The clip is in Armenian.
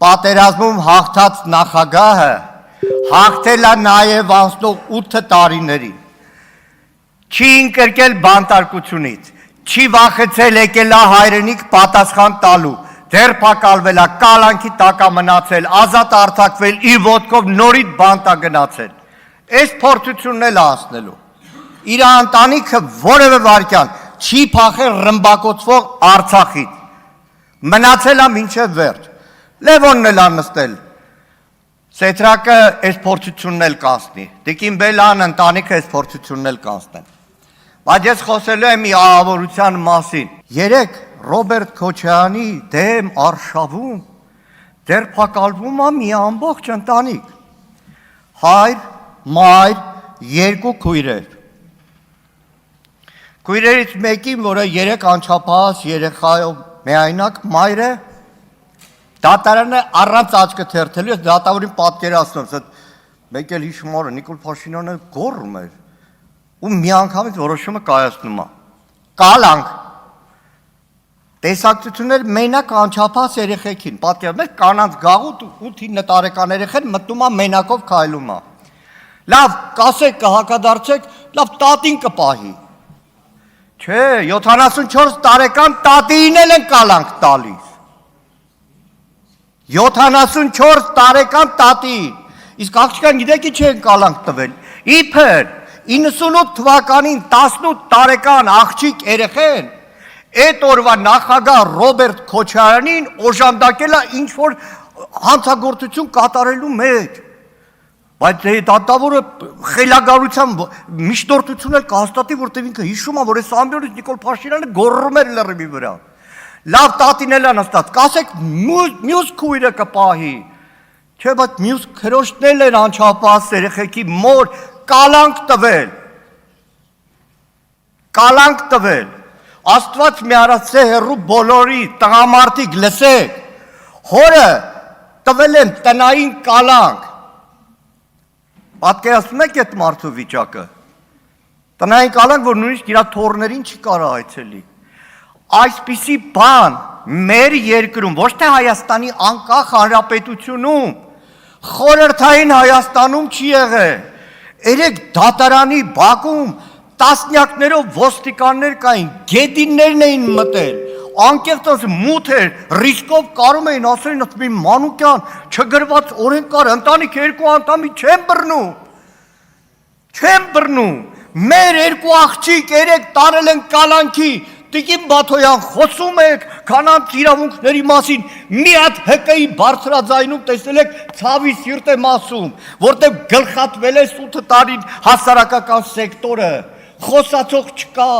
պատերազմում հաղթած նախագահը հաղթել է նաև անցնող 8 տարիներին, չի ընկրկել բանտարկությունից, չի վախեցել եկել է հայրենիք պատասխան տալու, ձերբակալվել է, կալանքի տակ է մնացել, ազատ արձակվել, իր ոտքով նորից բանտ է գնացել, այս փորձությունն էլ է անցնելու, իր ընտանիքը որևէ վայրկյան չի փախել ռմբակոծվող Արցախից, մնացել է մինչև վերջ, Լևոնն էլ անստել, Սեթրակը այս փորձությունն էլ կանցնի, Տիկին Բելան ընտանիքը այս փորձությունն էլ կանցնեն, բայց ես խոսելու եմ մի ահավորության մասին, երեք Ռոբերտ Քոչարյանի դեմ արշավում ձերբակալվում է մի ամբողջ ընտանիք, հայր, մայր, 2 քույրեր, քույրերից մեկին, որը 3 անչափահաս երեխայով միայնակ մայրը դատարանը առանց աչքը թերթելու, ես դատավորին պատկերացնում, մեկ էլ հիշում օրը Նիկոլ Փաշինյանը գոռում էր ու միանգամից որոշումը կայացնում է, կալանք, տեսակցություններ մենակ անչափահաս երեխեքին, պատկերացնում եք կանանց գաղութ 8-9 տարեկան երեխեն մտնում է մենակով քայլում է, լավ կասեք կհակադարձեք, լավ տատին կպահի, չէ 74 տարեկան տատին էլ են կալանք տալիս, 74 տարեկան տատին, իսկ աղջկան գիտեք ինչ են կալանք տվել, իբր 98 թվականին 18 տարեկան աղջիկ երեխեն, այդ օրվա նախագահ Ռոբերտ Քոչարյանին օժանդակել է ինչ-որ հանցագործություն կատարելու մեջ, բայց դատավորը խելագարությամբ միջնորդություն էլ կհաստատի, որտեղ ինքը հիշում է, որ այս ամբողջ Նիկոլ Փաշինյանը գոռում էր լրիվ վրա, լավ տատին էլ անստած, կասեք մյուս քույրը կպահի, չէ, բայց մյուս քրոջն էլ են անչափահաս երեխեքի մոր կալանք տվել, Աստված միարացե հեռու բոլորի տղամարդիկ լսեք, հորը տվել են տնային կալանք, պատկերացնում եք այդ մարդու վիճակը, տնային կալանք, որ նույնիսկ իր թոռներին չի կարող այցելի, այսպիսի բան մեր երկրում, ոչ թե Հայաստանի անկախ հանրապետությունում, խորհրդային Հայաստանում չի եղել, երեք դատարանի բակում տասնյակներով ոստիկաններ կային, գետիններն էին մտել, անկեղծ մութ էր, ռիսկով կարում էին ասել մի մանուկյան, չգրված օրենքար, ընտանիք 2 անդամի չեն բռնում, մեր 2 աղջիկ 3 տարել են կալանքի, Տիկին Բաթոյան խոսում եք կանանց իրավունքների մասին, մի հատ ՀԿ-ի բարձրաձայնում տեսել եք ցավի սիրտ եմ ասում, որտեղ գլխատվել է 8 տարին հասարակական սեկտորը, խոսացող չկա,